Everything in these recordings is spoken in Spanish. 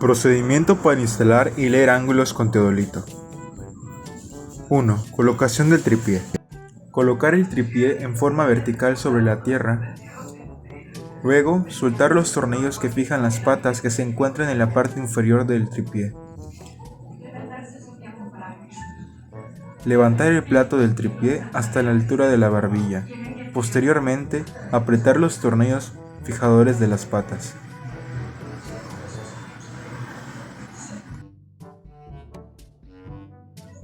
Procedimiento para instalar y leer ángulos con teodolito. 1. Colocación del tripié. Colocar el tripié en forma vertical sobre la tierra. Luego, soltar los tornillos que fijan las patas que se encuentran en la parte inferior del tripié. Levantar el plato del tripié hasta la altura de la barbilla. Posteriormente, apretar los tornillos fijadores de las patas.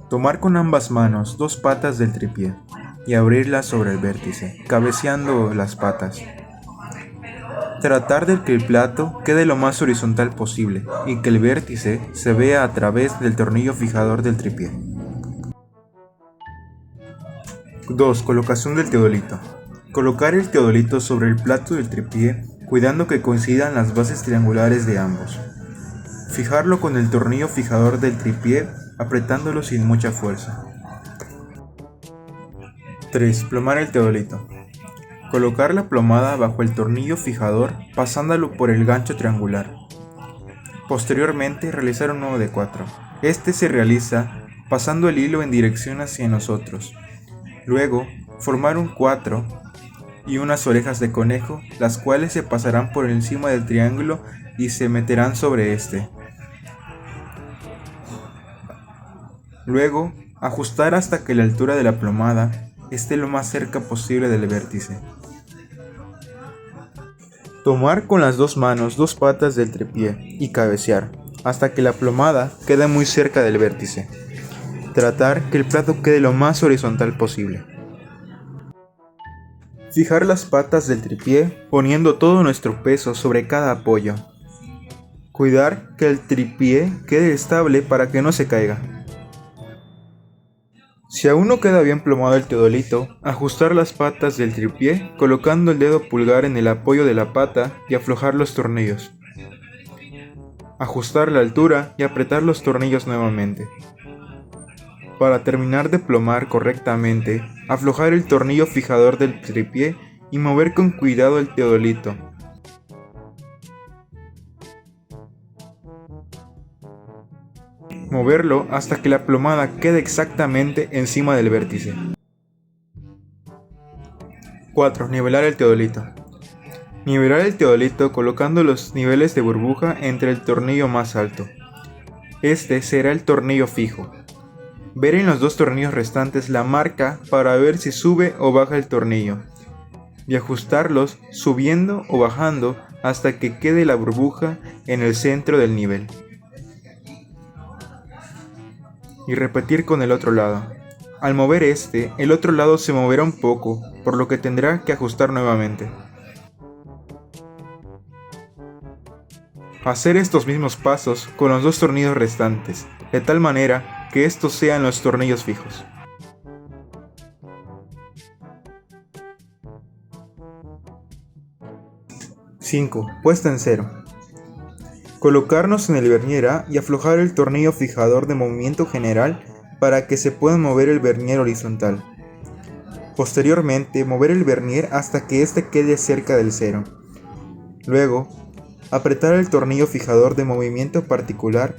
Tomar con ambas manos dos patas del tripié y abrirlas sobre el vértice, cabeceando las patas. Tratar de que el plato quede lo más horizontal posible y que el vértice se vea a través del tornillo fijador del tripié. 2. Colocación del teodolito. Colocar el teodolito sobre el plato del tripié, cuidando que coincidan las bases triangulares de ambos. Fijarlo con el tornillo fijador del tripié, apretándolo sin mucha fuerza. 3. Plomar el teodolito. Colocar la plomada bajo el tornillo fijador, pasándolo por el gancho triangular. Posteriormente, realizar un nudo de 4. Este se realiza pasando el hilo en dirección hacia nosotros. Luego, formar un 4 y unas orejas de conejo, las cuales se pasarán por encima del triángulo y se meterán sobre este. Luego, ajustar hasta que la altura de la plomada esté lo más cerca posible del vértice. Tomar con las dos manos dos patas del tripié y cabecear hasta que la plomada quede muy cerca del vértice. Tratar que el plato quede lo más horizontal posible. Fijar las patas del tripié poniendo todo nuestro peso sobre cada apoyo. Cuidar que el tripié quede estable para que no se caiga. Si aún no queda bien plomado el teodolito, ajustar las patas del tripié colocando el dedo pulgar en el apoyo de la pata y aflojar los tornillos. Ajustar la altura y apretar los tornillos nuevamente. Para terminar de plomar correctamente, aflojar el tornillo fijador del tripié y mover con cuidado el teodolito. Moverlo hasta que la plomada quede exactamente encima del vértice. 4. Nivelar el teodolito. Nivelar el teodolito colocando los niveles de burbuja entre el tornillo más alto. Este será el tornillo fijo. Ver en los dos tornillos restantes la marca para ver si sube o baja el tornillo y ajustarlos subiendo o bajando hasta que quede la burbuja en el centro del nivel. Y repetir con el otro lado. Al mover el otro lado se moverá un poco, por lo que tendrá que ajustar nuevamente. Hacer estos mismos pasos con los dos tornillos restantes, de tal manera que estos sean los tornillos fijos. ¡5! Puesta en cero. Colocarnos en el vernier A y aflojar el tornillo fijador de movimiento general para que se pueda mover el vernier horizontal. Posteriormente, mover el vernier hasta que éste quede cerca del cero. Luego, apretar el tornillo fijador de movimiento particular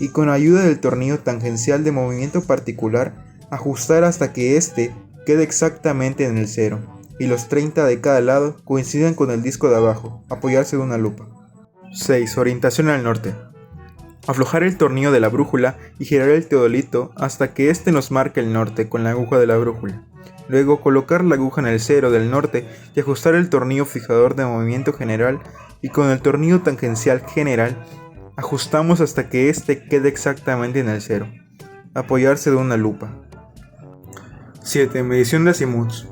y con ayuda del tornillo tangencial de movimiento particular, ajustar hasta que éste quede exactamente en el cero y los 30 de cada lado coincidan con el disco de abajo, apoyarse de una lupa. 6. Orientación al norte. Aflojar el tornillo de la brújula y girar el teodolito hasta que éste nos marque el norte con la aguja de la brújula. Luego colocar la aguja en el cero del norte y ajustar el tornillo fijador de movimiento general y con el tornillo tangencial general ajustamos hasta que éste quede exactamente en el cero. Apoyarse de una lupa. 7. Medición de azimuts.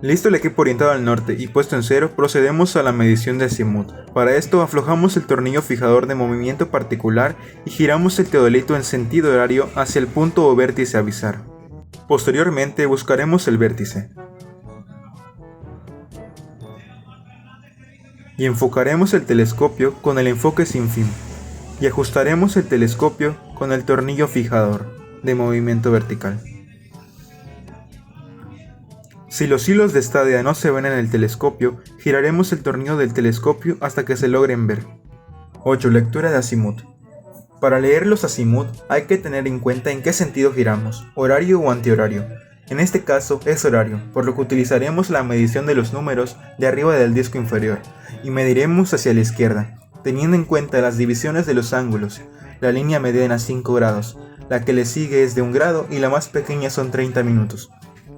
Listo el equipo orientado al norte y puesto en cero, procedemos a la medición de azimut. Para esto aflojamos el tornillo fijador de movimiento particular y giramos el teodolito en sentido horario hacia el punto o vértice a avisar. Posteriormente buscaremos el vértice y enfocaremos el telescopio con el enfoque sin fin y ajustaremos el telescopio con el tornillo fijador de movimiento vertical. Si los hilos de estadia no se ven en el telescopio, giraremos el tornillo del telescopio hasta que se logren ver. 8. Lectura de azimut. Para leer los azimut hay que tener en cuenta en qué sentido giramos, horario o antihorario. En este caso es horario, por lo que utilizaremos la medición de los números de arriba del disco inferior y mediremos hacia la izquierda, teniendo en cuenta las divisiones de los ángulos. La línea mediana 5 grados, la que le sigue es de 1 grado y la más pequeña son 30 minutos.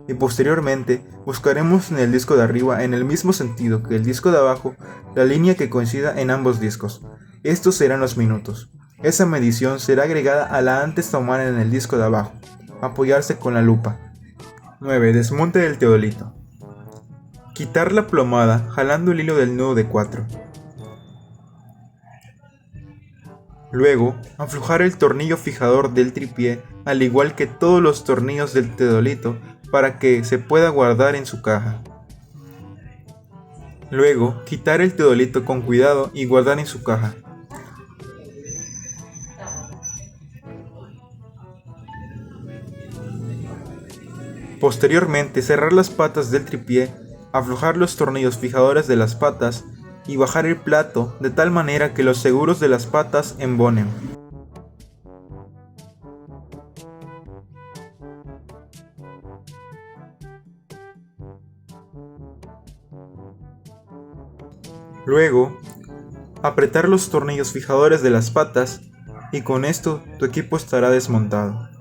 Y posteriormente buscaremos en el disco de arriba en el mismo sentido que el disco de abajo la línea que coincida en ambos discos. Estos serán los minutos. Esa medición será agregada a la antes tomada en el disco de abajo. Apoyarse con la lupa. 9. Desmonte del teodolito. Quitar la plomada jalando el hilo del nudo de 4. Luego, aflojar el tornillo fijador del tripié al igual que todos los tornillos del teodolito para que se pueda guardar en su caja. Luego, quitar el teodolito con cuidado y guardar en su caja. Posteriormente, cerrar las patas del tripié, aflojar los tornillos fijadores de las patas y bajar el plato de tal manera que los seguros de las patas embonen. Luego, apretar los tornillos fijadores de las patas y con esto tu equipo estará desmontado.